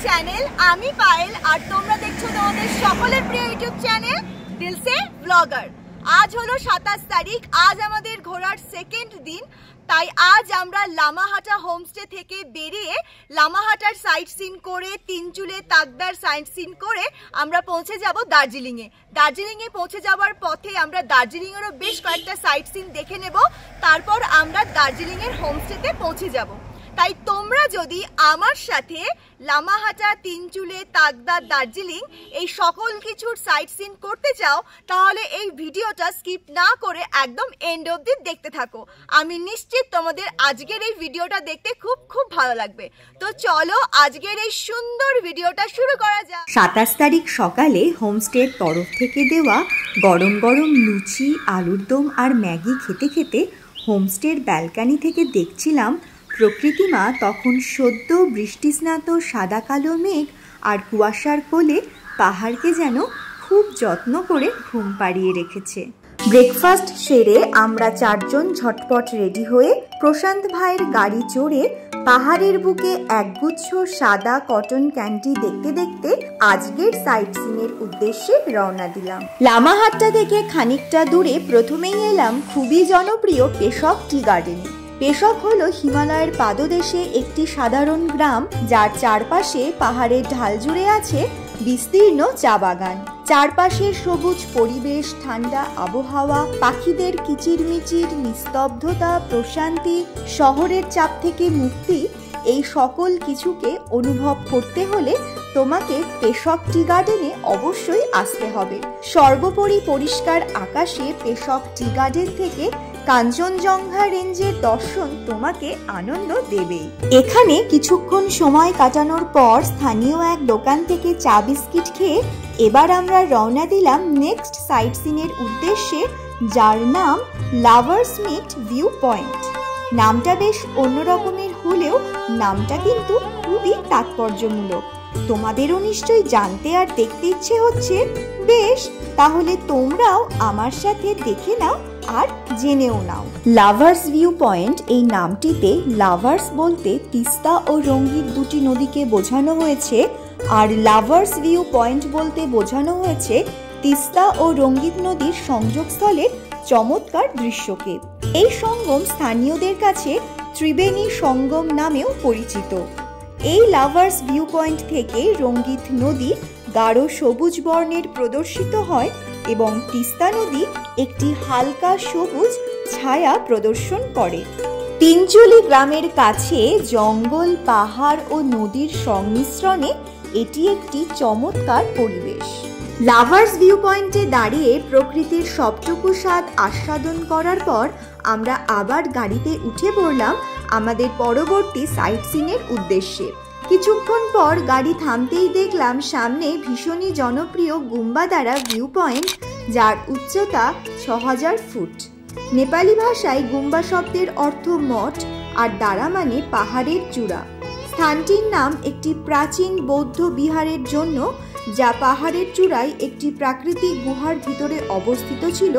Channel. আমি পায়েল আর তোমরা দেখছো তোমাদের সকলের প্রিয় ইউটিউব চ্যানেল দিলসে ব্লগার। আজ হলো 27 তারিখ, আজ আমাদের ঘোরার সেকেন্ড দিন। তাই আজ আমরা লামাহাটা হোমস্টে থেকে বেরিয়ে লামাহাটার সাইট সিন করে তিনচুলে তাকদার সাইট সিন করে আমরা পৌঁছে যাব দার্জিলিংয়ে। দার্জিলিংয়ে পৌঁছে যাওয়ার পথে আমরা দার্জিলিংয়েরও বেশ কয়েকটা সাইট সিন দেখে নেব, তারপর আমরা দার্জিলিংয়ের হোমস্টেতে পৌঁছে যাব। তাই তোমরা যদি আমার সাথে লামাহাটা, তিনচুলে, তাকদা, দার্জিলিং এই সকল কিছুর সাইট সিন করতে চাও তাহলে এই ভিডিওটা স্কিপ না করে একদম এন্ড অবধি দেখতে থাকো। আমি নিশ্চিত তোমাদের আজকের এই ভিডিওটা দেখতে খুব খুব ভালো লাগবে। তো চলো আজকের এই সুন্দর ভিডিওটা শুরু করা যাক। 27 তারিখ সকালে হোমস্টের তরফ থেকে দেওয়া গরম গরম লুচি, আলুর দম আর ম্যাগি খেতে খেতে হোমস্টের ব্যালকানি থেকে দেখছিলাম প্রকৃতিমা তখন সদ্য বৃষ্টিস্নাত সাদা কালো মেঘ আর কুয়াশার কোলে পাহাড়কে যেন খুব যত্ন করে ঘুম পাড়িয়ে রেখেছে। ব্রেকফাস্ট সেরে আমরা চারজন ঝটপট রেডি হয়ে প্রশান্ত ভাইয়ের গাড়ি চড়ে পাহাড়ের বুকে একগুচ্ছ সাদা কটন ক্যান্ডি দেখতে দেখতে আজকের সাইট সিনের উদ্দেশ্যে রওনা দিলাম। লামাহাট্টা থেকে খানিকটা দূরে প্রথমেই এলাম খুবই জনপ্রিয় পেশক টি গার্ডেনে। পেশক হলো হিমালয়ের পাদদেশে একটি সাধারণ গ্রাম, যার চারপাশে পাহাড়ের ঢাল জুড়ে আছে বিস্তীর্ণ চা বাগান। চারপাশের সবুজ পরিবেশ, ঠান্ডা আবহাওয়া, পাখিদের কিচিরমিচির, নিস্তব্ধতা, প্রশান্তি, শহরের চাপ থেকে মুক্তি, এই সকল কিছুকে অনুভব করতে হলে তোমাকে পেশক টি গার্ডেনে অবশ্যই আসতে হবে। সর্বোপরি পরিষ্কার আকাশে পেশক টি গার্ডেন থেকে কাঞ্চনজঙ্ঘা রেঞ্জের দর্শন তোমাকে আনন্দ দেবেই। এখানে কিছুক্ষণ সময় কাটানোর পর স্থানীয় এক দোকান থেকে চা বিস্কিট খেয়ে এবার আমরা রওনা দিলাম নেক্সট সাইট সিনের উদ্দেশ্যে, যার নাম লাভার্স মিট ভিউ পয়েন্ট। নামটা বেশ অন্যরকমের হলেও নামটা কিন্তু খুবই তাৎপর্যমূলক। তোমাদেরও নিশ্চয়ই জানতে আর দেখতে ইচ্ছে হচ্ছে। বেশ, তাহলে তোমরাও আমার সাথে দেখে নাও আর জেনেও নাও। লাভার্স ভিউ পয়েন্ট এই নামটিতে লাভার্স বলতে তিস্তা ও রঙ্গিত দুটি নদীকে বোঝানো হয়েছে, আর লাভার্স ভিউ পয়েন্ট বলতে বোঝানো হয়েছে তিস্তা ও রঙ্গিত নদীর সংযোগস্থলের চমৎকার দৃশ্যকে। এই সঙ্গম স্থানীয়দের কাছে ত্রিবেণী সঙ্গম নামেও পরিচিত। এই লাভার্স ভিউ পয়েন্ট থেকে রঙ্গিত নদী গাঢ় সবুজ বর্ণের প্রদর্শিত হয় এবং তিস্তা নদী একটি হালকা সবুজ ছায়া প্রদর্শন করে। তিনচুলি গ্রামের কাছে জঙ্গল, পাহাড় ও নদীর সংমিশ্রণে এটি একটি চমৎকার পরিবেশ। লাভার্স ভিউ পয়েন্টে দাঁড়িয়ে প্রকৃতির সবটুকু স্বাদ আস্বাদন করার পর আমরা আবার গাড়িতে উঠে পড়লাম আমাদের পরবর্তী সাইট সিনের উদ্দেশ্যে। কিছুক্ষণ পর গাড়ি থামতেই দেখলাম সামনে ভীষণই জনপ্রিয় গুম্বাদারা ভিউ পয়েন্ট, যার উচ্চতা 6000 ফুট। নেপালি ভাষায় গুম্বা শব্দের অর্থ মঠ আর দারা মানে পাহাড়ের চূড়া। স্থানটির নাম একটি প্রাচীন বৌদ্ধ বিহারের জন্য, যা পাহাড়ের চূড়ায় একটি প্রাকৃতিক গুহার ভিতরে অবস্থিত ছিল,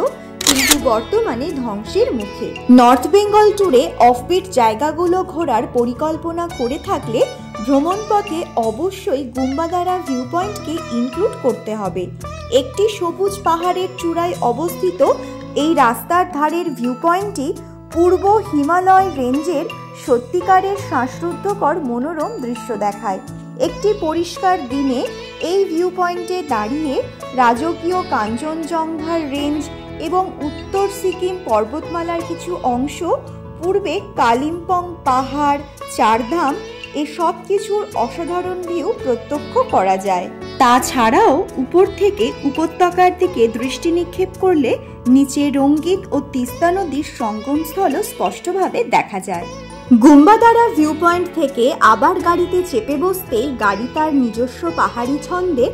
কিন্তু বর্তমানে ধ্বংসের মুখে। নর্থ বেঙ্গল ট্যুরে অফবিট জায়গাগুলো ঘোরার পরিকল্পনা করে থাকলে ভ্রমণ পথে অবশ্যই গুম্বাদারা ভিউ পয়েন্টকে ইনক্লুড করতে হবে। একটি সবুজ পাহাড়ের চূড়ায় অবস্থিত এই রাস্তার ধারের ভিউ পয়েন্টটি পূর্ব হিমালয় রেঞ্জের সত্যিকারের শ্বাসরুদ্ধকর মনোরম দৃশ্য দেখায়। একটি পরিষ্কার দিনে এই ভিউ পয়েন্টে দাঁড়িয়ে রাজকীয় কাঞ্চনজঙ্ঘার রেঞ্জ এবং উত্তর সিকিম পর্বতমালার কিছু অংশ, পূর্বে কালিম্পং পাহাড়, চারধাম এসব কিছুর অসাধারণ ভিউ প্রত্যক্ষ করা যায়। তাছাড়াও উপর থেকে উপত্যকার দিকে দৃষ্টি নিক্ষেপ করলে নিচে রঙ্গিত ও তিস্তা নদীর সঙ্গমস্থলও স্পষ্টভাবে দেখা যায়। গুম্বাদারা ভিউ পয়েন্ট থেকে আবার গাড়িতে চেপে বসতেই গাড়ি তার নিজস্ব পাহাড়ি ছন্দে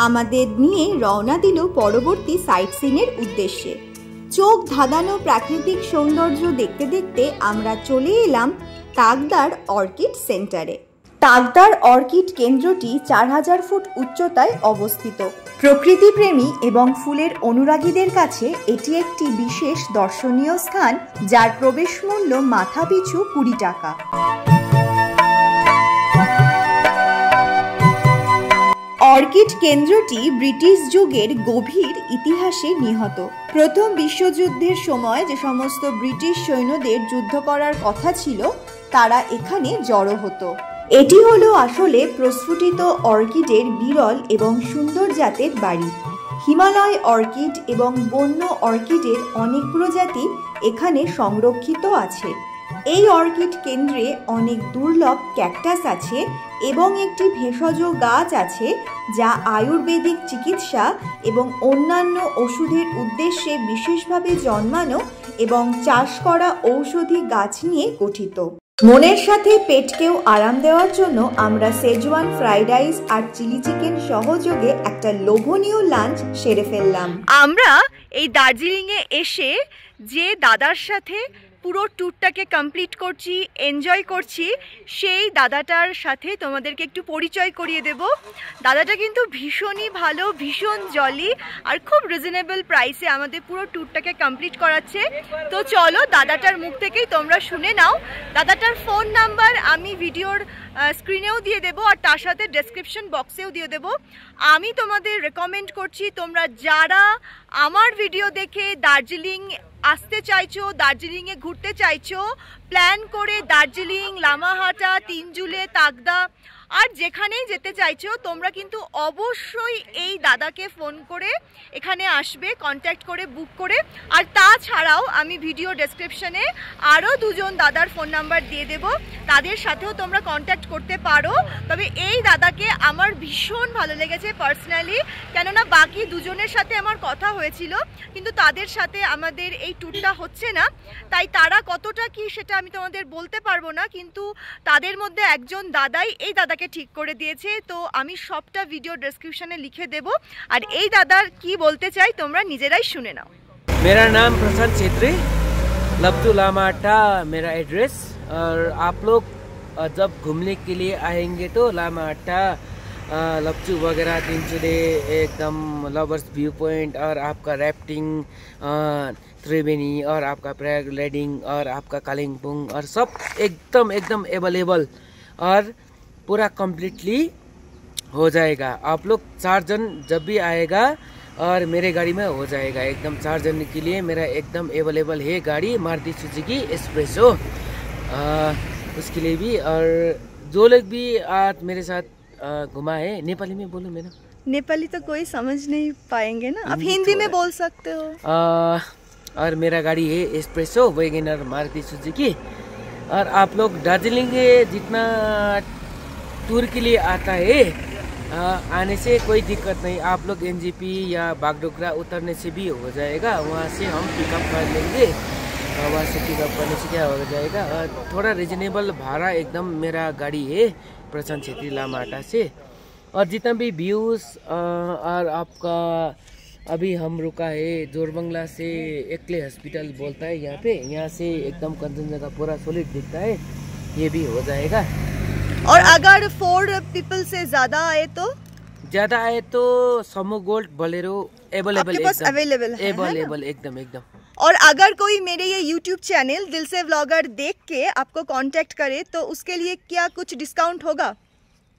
আমাদের নিয়ে রওনা দিল পরবর্তী সাইট সিনের উদ্দেশ্যে। চোখ ধাঁধানো প্রাকৃতিক সৌন্দর্য দেখতে দেখতে আমরা চলে এলাম তাকদার অর্কিড সেন্টারে। তাকদার অর্কিড কেন্দ্রটি 4000 ফুট উচ্চতায় অবস্থিত। প্রকৃতিপ্রেমী এবং ফুলের অনুরাগীদের কাছে এটি একটি বিশেষ দর্শনীয় স্থান, যার প্রবেশ মূল্য মাথাপিছু 20 টাকা। অর্কিড কেন্দ্রটি ব্রিটিশ যুগের গভীর ইতিহাসে নিহত। প্রথম বিশ্বযুদ্ধের সময় যে সমস্ত ব্রিটিশ সৈন্যদের যুদ্ধ করার কথা ছিল তারা এখানে জড়ো হতো। এটি হলো আসলে প্রস্ফুটিত অর্কিডের বিরল এবং সুন্দর জাতের বাড়ি। হিমালয় অর্কিড এবং বন্য অর্কিডের অনেক প্রজাতি এখানে সংরক্ষিত আছে। এই অর্কিড কেন্দ্রে অনেক দুর্লভ ক্যাকটাস আছে এবং একটি ভেষজ গাছ আছে যা আয়ুর্বেদিক চিকিৎসা এবং অন্যান্য ওষুধের উদ্দেশ্যে বিশেষভাবে জন্মানো এবং চাষ করা ঔষধি গাছ নিয়ে গঠিত। মনের সাথে পেটকেও আরাম দেওয়ার জন্য আমরা সেজওয়ান ফ্রাইড রাইস আর চিলি চিকেন সহযোগে একটা লোভনীয় লাঞ্চ সেরে ফেললাম। আমরা এই দার্জিলিংয়ে এসে যে দাদার সাথে পুরো ট্যুরটাকে কমপ্লিট করছি, এনজয় করছি, সেই দাদাটার সাথে তোমাদেরকে একটু পরিচয় করিয়ে দেব। দাদাটা কিন্তু ভীষণই ভালো, ভীষণ জলি আর খুব রিজনেবল প্রাইসে আমাদের পুরো ট্যুরটাকে কমপ্লিট করাচ্ছে। তো চলো দাদাটার মুখ থেকেই তোমরা শুনে নাও। দাদাটার ফোন নাম্বার আমি ভিডিওর স্ক্রিনেও দিয়ে দেবো আর তার সাথে ডেসক্রিপশন বক্সেও দিয়ে দেবো। আমি তোমাদের রেকমেন্ড করছি তোমরা যারা আমার ভিডিও দেখে দার্জিলিং আসতে চাইছো, দার্জিলিংয়ে ঘুরতে চাইছো, প্ল্যান করে দার্জিলিং, লামাহাটা, তিনজুলে, তাকদা আর যেখানেই যেতে চাইছো তোমরা কিন্তু অবশ্যই এই দাদাকে ফোন করে এখানে আসবে, কন্ট্যাক্ট করে বুক করে। আর তাছাড়াও আমি ভিডিও ডেসক্রিপশনে আরও দুজন দাদার ফোন নাম্বার দিয়ে দেব, তাদের সাথেও তোমরা কন্ট্যাক্ট করতে পারো। তবে এই দাদাকে আমার ভীষণ ভালো লেগেছে পার্সোনালি, কেননা বাকি দুজনের সাথে আমার কথা হয়েছিল কিন্তু তাদের সাথে আমাদের এই ট্যুরটা হচ্ছে না, তাই তারা কতটা কি সেটা আমি তোমাদের বলতে পারবো না, কিন্তু তাদের মধ্যে একজন দাদাই এই দাদাকে ঠিক করে দিয়েছে। তো আমি সবটা ভিডিও ডেসক্রিপশনে লিখে দেব আর এই দাদার কি বলতে চাই তোমরা নিজেরাই শুনে নাও। मेरा नाम प्रशांत छेत्री, लपचू लामाहाटा मेरा एड्रेस। और आप लोग जब घूमने के लिए आएंगे तो लामाहाटा, लपचू वगैरह, तिनचुले, एकदम लवर्स व्यू पॉइंट और आपका राफ्टिंग, त्रिवेणी और आपका पैराग्लाइडिंग और आपका कालिम्पोंग और सब एकदम अवेलेबल और पूरा कम्प्लीटली हो जाएगा। आप लोग 4 जन जब भी आएगा और मेरे गाड़ी में हो जाएगा। एकदम 4 जन के लिए मेरा एकदम अवेलेबल है गाड़ी, मारुति सुजुकी एस्प्रेसो, उसके लिए भी। और जो लोग भी आज मेरे साथ घुमा है, नेपाली में बोलूँ मैं ना? नेपाली तो कोई समझ नहीं पाएंगे ना, आप हिंदी में बोल सकते हो। और मेरा गाड़ी है एस्प्रेसो वैगनर मारुति सुजुकी। और आप लोग दार्जिलिंग जितना टूर के लिए आता है आने से कोई दिक्कत नहीं। आप लोग एनजेपी या बागडोगरा उतरने से भी हो जाएगा, वहाँ से हम पिकअप कर लेंगे। वहाँ से पिकअप करने से क्या हो जाएगा, थोड़ा रिजनेबल भाड़ा एकदम मेरा गाड़ी है प्रशांत छेत्री लामाहाटा से। और जितना भी व्यूज़ और आपका अभी हम रुका है जोरबंगला से एक्ले हॉस्पिटल बोलता है यहाँ पे, यहाँ से एकदम कंचनजंगा पूरा सॉलिड दिखता है, ये भी हो जाएगा। और अगर 4 पीपल से ज्यादा आए तो समो गोल्ड बोलेरो अवेलेबल एकदम। और अगर कोई मेरे ये YouTube चैनल दिल से व्लॉगर देख के आपको कांटेक्ट करे तो उसके लिए क्या कुछ डिस्काउंट होगा?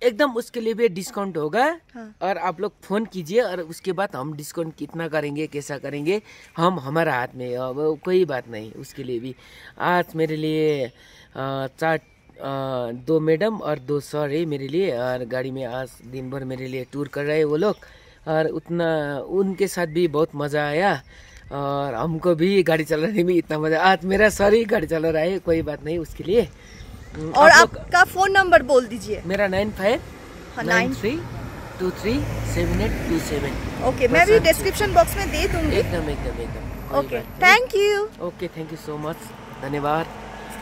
एकदम उसके लिए भी डिस्काउंट होगा। हाँ। और आप लोग फोन कीजिए और उसके बाद हम डिस्काउंट कितना करेंगे, कैसा करेंगे, हमारा हाथ में, कोई बात नहीं। उसके लिए भी आज मेरे लिए 2 मैडम और 2 सर है मेरे लिए, और गाड़ी में आज दिन भर मेरे लिए टूर कर रहे हैं वो लोग, और उनके साथ भी बहुत मज़ा आया और हमको भी गाड़ी चलाने में इतना मज़ा। आज मेरा सर ही गाड़ी चला रहा है, कोई बात नहीं उसके लिए। और आपका फ़ोन नंबर बोल दीजिए। मेरा 9593237827। ओके, मैं भी डिस्क्रिप्शन बॉक्स में दे दूँगी। एकदम। Okay, thank you. Okay, thank you so much, धन्यवाद।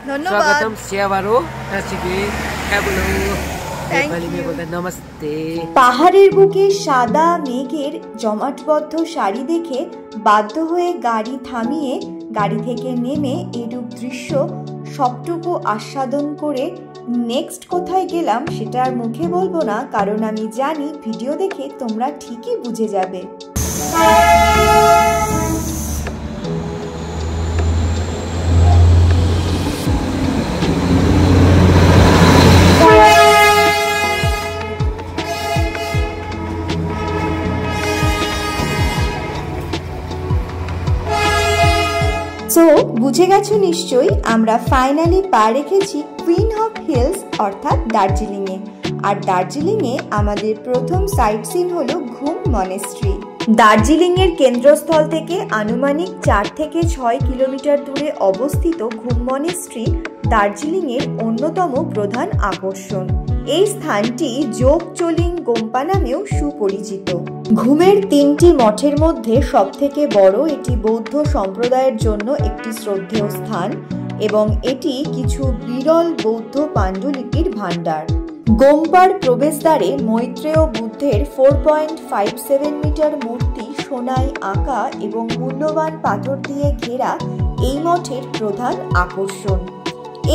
ধন্যবাদ। स्वागतम सेवारो नसिके कैबलो नेपाली में बोलते नमस्ते। পাহাড়ের বুকে সাদা মেঘের জমাটবদ্ধ সারি দেখে বাধ্য হয়ে গাড়ি থামিয়ে গাড়ি থেকে নেমে এরূপ দৃশ্য সবটুকু আস্বাদন করে নেক্সট কোথায় গেলাম সেটা আর মুখে বলবো না, কারণ আমি জানি ভিডিও দেখে তোমরা ঠিকই বুঝে যাবে। বুঝে গেছো নিশ্চয়ই আমরা ফাইনালি পা রেখেছি কুইন অফ হিলস অর্থাৎ দার্জিলিংয়ে। আর দার্জিলিংয়ে আমাদের প্রথম সাইট সিন হলো ঘুম মনেস্ট্রি। দার্জিলিংয়ের কেন্দ্রস্থল থেকে আনুমানিক 4 থেকে 6 কিলোমিটার দূরে অবস্থিত ঘুম মনেস্ট্রি দার্জিলিংয়ের অন্যতম প্রধান আকর্ষণ। এই স্থানটি যোগচোলিং গোম্পা নামেও সুপরিচিত। ঘুমের 3টি মঠের মধ্যে সবথেকে বড় এটি বৌদ্ধ সম্প্রদায়ের জন্য একটি শ্রদ্ধেয় স্থান এবং এটি কিছু বিরল বৌদ্ধ পাণ্ডুলিপির ভাণ্ডার। গোম্পার প্রবেশদ্বারে মৈত্রেয় বুদ্ধের 4.57 মিটার মূর্তি সোনায় আঁকা এবং মূল্যবান পাথর দিয়ে ঘেরা এই মঠের প্রধান আকর্ষণ।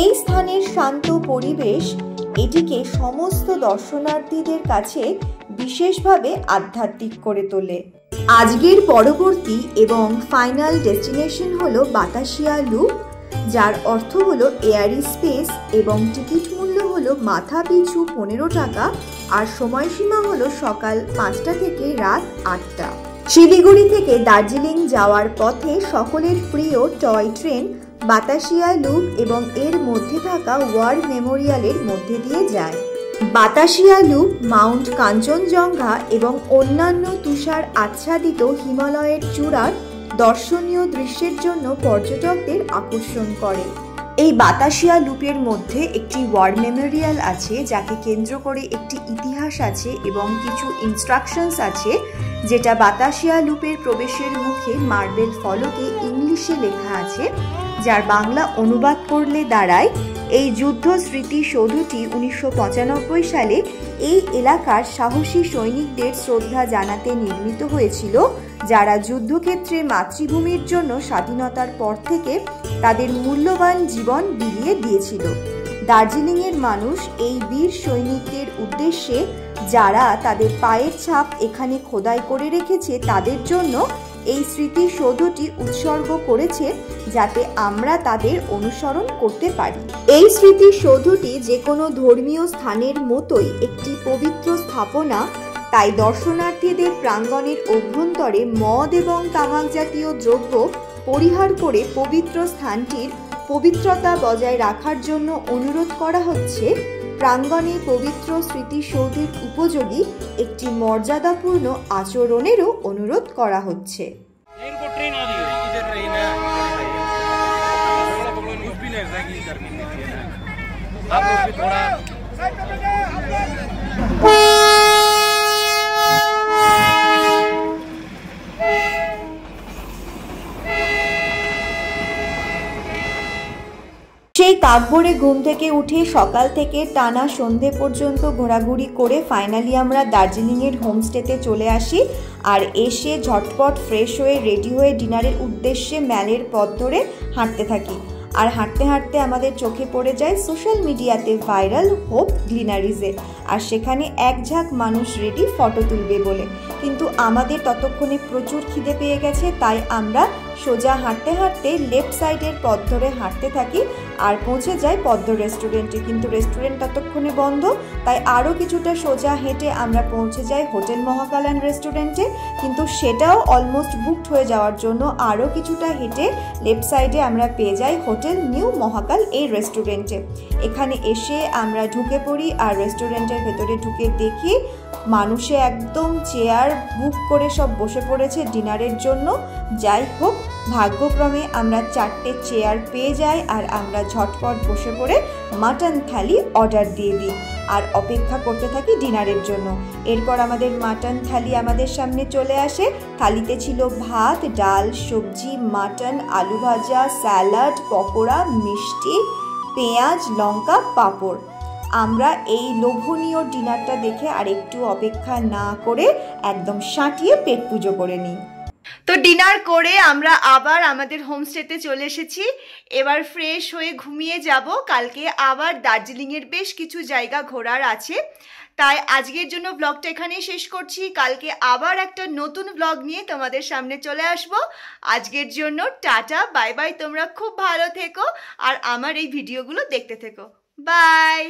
এই স্থানের শান্ত পরিবেশ এটিকে সমস্ত দর্শনার্থীদের কাছে বিশেষভাবে আধ্যাত্মিক করে তোলে। আজকের পরবর্তী এবং ফাইনাল ডেস্টিনেশন হলো বাতাসিয়া লুপ, যার অর্থ হলো এয়ারি স্পেস এবং টিকিট মূল্য হলো মাথা পিছু 15 টাকা আর সময়সীমা হলো সকাল 5টা থেকে রাত 8টা। শিলিগুড়ি থেকে দার্জিলিং যাওয়ার পথে সকলের প্রিয় টয় ট্রেন বাতাসিয়া লুপ এবং এর মধ্যে থাকা ওয়ার মেমোরিয়ালের মধ্যে দিয়ে যায়। বাতাসিয়া লুপ মাউন্ট কাঞ্চনজঙ্ঘা এবং অন্যান্য তুষার আচ্ছাদিত হিমালয়ের চূড়ার দর্শনীয় দৃশ্যের জন্য পর্যটকদের আকর্ষণ করে। এই বাতাসিয়া লুপের মধ্যে একটি ওয়ার মেমোরিয়াল আছে, যাকে কেন্দ্র করে একটি ইতিহাস আছে এবং কিছু ইনস্ট্রাকশনস আছে, যেটা বাতাসিয়া লুপের প্রবেশের মুখে মার্বেল ফলকে ইংলিশে লেখা আছে, যার বাংলা অনুবাদ করলে দাঁড়ায় এই যুদ্ধ স্মৃতিসৌধটি 1995 সালে এই এলাকার সাহসী সৈনিকদের শ্রদ্ধা জানাতে নির্মিত হয়েছিল, যারা যুদ্ধক্ষেত্রে মাতৃভূমির জন্য স্বাধীনতার পর থেকে তাদের মূল্যবান জীবন বিলিয়ে দিয়েছিল। দার্জিলিংয়ের মানুষ এই বীর সৈনিকদের উদ্দেশ্যে, যারা তাদের পায়ের ছাপ এখানে খোদাই করে রেখেছে, তাদের জন্য এই স্মৃতিসৌধটি উৎসর্গ করেছে, যাতে আমরা তাদের অনুসরণ করতে পারি। এই স্মৃতিসৌধটি যে কোনো ধর্মীয় স্থানের মতোই একটি পবিত্র স্থাপনা, তাই দর্শনার্থীদের প্রাঙ্গণের অভ্যন্তরে মদ এবং তামাক জাতীয় দ্রব্য পরিহার করে পবিত্র স্থানটির পবিত্রতা বজায় রাখার জন্য অনুরোধ করা হচ্ছে। প্রাঙ্গণে পবিত্র স্মৃতিসৌধের উপযোগী একটি মর্যাদাপূর্ণ আচরণেরও অনুরোধ করা হচ্ছে। সেই কাকভোরে ঘুম থেকে উঠে সকাল থেকে টানা সন্ধে পর্যন্ত ঘোরাঘুরি করে ফাইনালি আমরা দার্জিলিংয়ের হোমস্টেতে চলে আসি আর এসে ঝটপট ফ্রেশ হয়ে রেডি হয়ে ডিনারের উদ্দেশ্যে ম্যালের পথ ধরে হাঁটতে থাকি। আর হাঁটতে হাঁটতে আমাদের চোখে পড়ে যায় সোশ্যাল মিডিয়াতে ভাইরাল হোপ গ্লিনারিজে, আর সেখানে এক ঝাঁক মানুষ রেডি ফটো তুলবে বলে। কিন্তু আমাদের ততক্ষণে প্রচুর খিদে পেয়ে গেছে, তাই আমরা সোজা হাঁটতে হাঁটতে লেফট সাইডের পথ ধরে হাঁটতে থাকি আর পৌঁছে যাই পদ্ম রেস্টুরেন্টে। কিন্তু রেস্টুরেন্ট ততক্ষণে বন্ধ, তাই আরও কিছুটা সোজা হেঁটে আমরা পৌঁছে যাই হোটেল মহাকালান রেস্টুরেন্টে, কিন্তু সেটাও অলমোস্ট বুকড হয়ে যাওয়ার জন্য আরও কিছুটা হেঁটে লেফট সাইডে আমরা পেয়ে যাই হোটেল নিউ মহাকাল এই রেস্টুরেন্টে। এখানে এসে আমরা ঢুকে পড়ি আর রেস্টুরেন্টের ভেতরে ঢুকে দেখি মানুষে একদম চেয়ার বুক করে সব বসে পড়েছে ডিনারের জন্য। যাই হোক, ভাগ্যক্রমে আমরা 4টে চেয়ার পেয়ে যাই আর আমরা ঝটপট বসে পড়ে মাটন থালি অর্ডার দিয়ে দিই আর অপেক্ষা করতে থাকি ডিনারের জন্য। এরপর আমাদের মাটন থালি আমাদের সামনে চলে আসে। থালিতে ছিল ভাত, ডাল, সবজি, মাটন, আলু ভাজা, স্যালাড, পকোড়া, মিষ্টি, পেঁয়াজ, লঙ্কা, পাঁপড়। আমরা এই লোভনীয় ডিনারটা দেখে আর একটু অপেক্ষা না করে একদম সাঁটিয়ে পেট পুজো করে নিই। তো ডিনার করে আমরা আবার আমাদের হোমস্টেতে চলে এসেছি। এবার ফ্রেশ হয়ে ঘুমিয়ে যাব। কালকে আবার দার্জিলিংয়ের বেশ কিছু জায়গা ঘোরার আছে, তাই আজকের জন্য ব্লগটা এখানেই শেষ করছি। কালকে আবার একটা নতুন ব্লগ নিয়ে তোমাদের সামনে চলে আসব। আজকের জন্য টাটা, বাই বাই। তোমরা খুব ভালো থেকো আর আমার এই ভিডিওগুলো দেখতে থেকো। বাই।